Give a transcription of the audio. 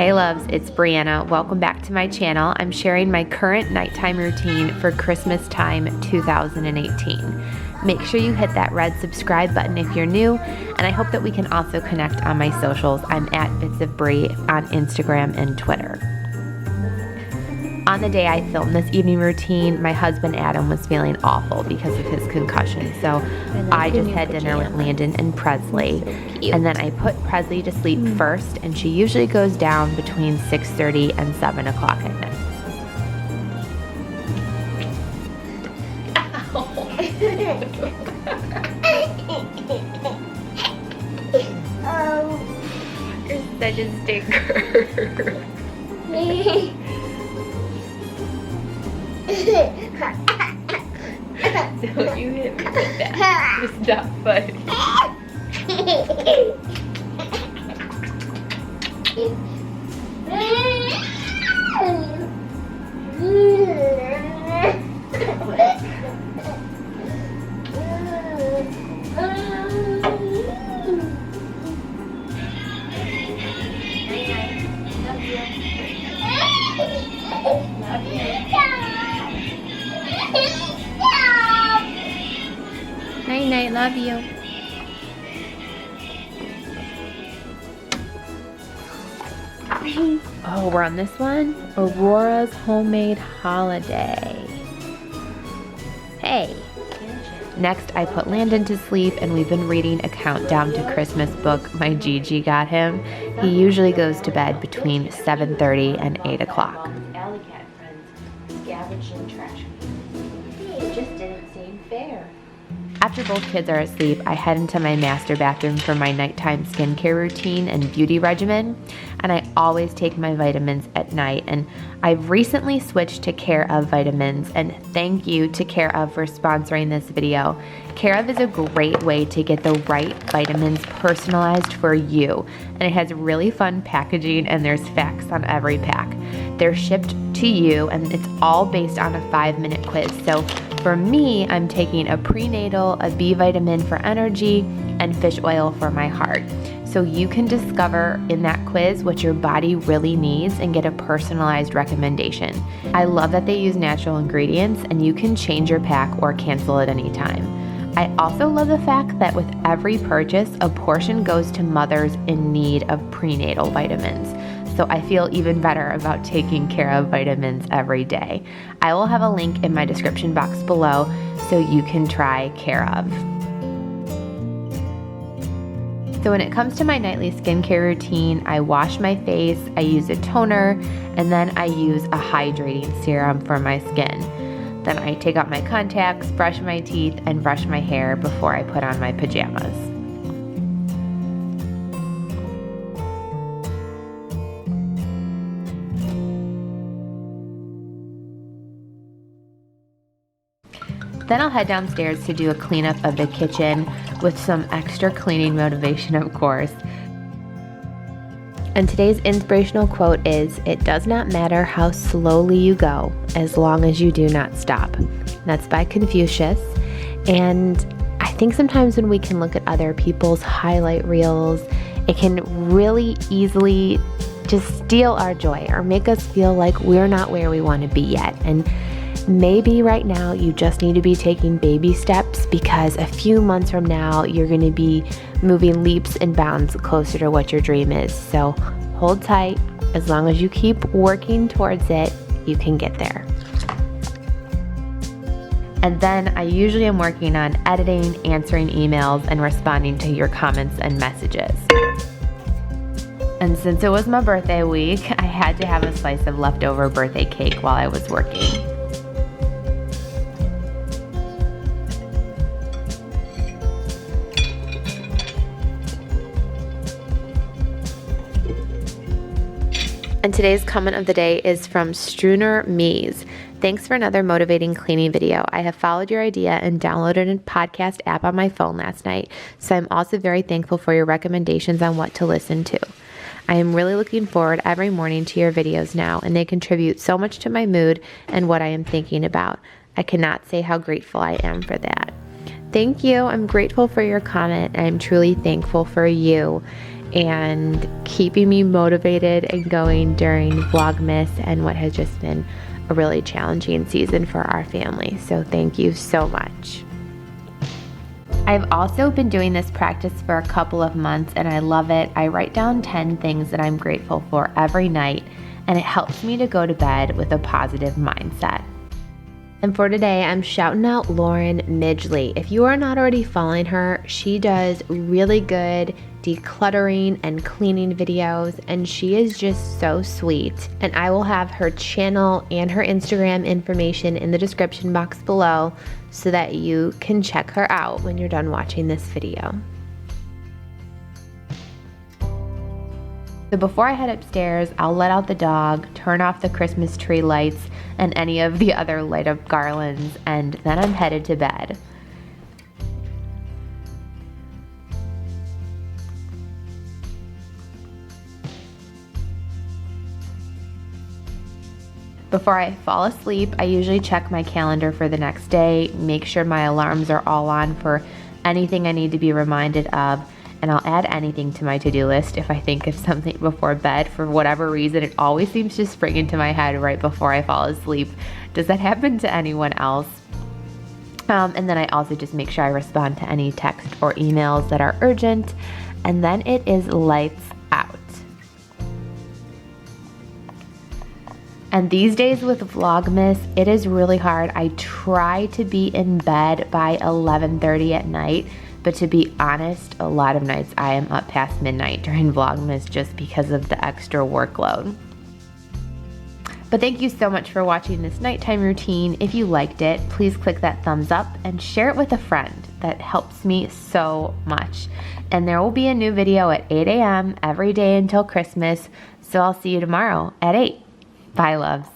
Hey loves, it's Brianna. Welcome back to my channel. I'm sharing my current nighttime routine for Christmas time 2018. Make sure you hit that red subscribe button if you're new, and I hope that we can also connect on my socials. I'm at bitsofbri on Instagram and Twitter. On the day I filmed this evening routine, my husband Adam was feeling awful because of his concussion, so I just had dinner with Landon and Presley, and then I put Presley to sleep first, and she usually goes down between 6:30 and 7 o'clock at night. You're such a stinker. Don't you hit me with that. It's not funny. Night night, love you. Oh, we're on this one? Aurora's Homemade Holiday. Hey. Next, I put Landon to sleep, and we've been reading a countdown to Christmas book my Gigi got him. He usually goes to bed between 7:30 and 8 o'clock. Alley cat friends scavenged in trash. It just didn't seem fair. After both kids are asleep, I head into my master bathroom for my nighttime skincare routine and beauty regimen, and I always take my vitamins at night, and I've recently switched to Care of vitamins, and thank you to Care of for sponsoring this video. Care of is a great way to get the right vitamins personalized for you, and it has really fun packaging, and there's facts on every pack. They're shipped to you, and it's all based on a 5-minute quiz. So for me, I'm taking a prenatal, a B vitamin for energy, and fish oil for my heart. So you can discover in that quiz what your body really needs and get a personalized recommendation. I love that they use natural ingredients, and you can change your pack or cancel at any time. I also love the fact that with every purchase, a portion goes to mothers in need of prenatal vitamins. So I feel even better about taking Care of vitamins every day. I will have a link in my description box below so you can try Care of. So when it comes to my nightly skincare routine, I wash my face, I use a toner, and then I use a hydrating serum for my skin. Then I take out my contacts, brush my teeth, and brush my hair before I put on my pajamas. Then I'll head downstairs to do a cleanup of the kitchen with some extra cleaning motivation, of course. And today's inspirational quote is, "It does not matter how slowly you go, as long as you do not stop." That's by Confucius. And I think sometimes when we can look at other people's highlight reels, it can really easily just steal our joy or make us feel like we're not where we want to be yet. And maybe right now you just need to be taking baby steps, because a few months from now you're going to be moving leaps and bounds closer to what your dream is. So hold tight. As long as you keep working towards it, you can get there. And then I usually am working on editing, answering emails, and responding to your comments and messages. And since it was my birthday week, I had to have a slice of leftover birthday cake while I was working. And today's comment of the day is from Struner Meyers. Thanks for another motivating cleaning video. I have followed your idea and downloaded a podcast app on my phone last night, so I'm also very thankful for your recommendations on what to listen to. I am really looking forward every morning to your videos now, and they contribute so much to my mood and what I am thinking about. I cannot say how grateful I am for that. Thank you. I'm grateful for your comment, and I'm truly thankful for you. and keeping me motivated and going during Vlogmas and what has just been a really challenging season for our family. So thank you so much. I've also been doing this practice for a couple of months and I love it. I write down 10 things that I'm grateful for every night, and it helps me to go to bed with a positive mindset. And for today, I'm shouting out Lauren Midgley. If you are not already following her, she does really good decluttering and cleaning videos, and she is just so sweet. And I will have her channel and her Instagram information in the description box below so that you can check her out when you're done watching this video. So before I head upstairs, I'll let out the dog, turn off the Christmas tree lights and any of the other light up garlands, and then I'm headed to bed. Before I fall asleep, I usually check my calendar for the next day, make sure my alarms are all on for anything I need to be reminded of, and I'll add anything to my to-do list if I think of something before bed. For whatever reason, it always seems to spring into my head right before I fall asleep. Does that happen to anyone else? And then I also just make sure I respond to any text or emails that are urgent, and then it is lights out. And these days with Vlogmas, it is really hard. I try to be in bed by 11:30 at night, but to be honest, a lot of nights I am up past midnight during Vlogmas just because of the extra workload. But thank you so much for watching this nighttime routine. If you liked it, please click that thumbs up and share it with a friend. That helps me so much. And there will be a new video at 8 a.m. every day until Christmas, so I'll see you tomorrow at 8. Bye, loves.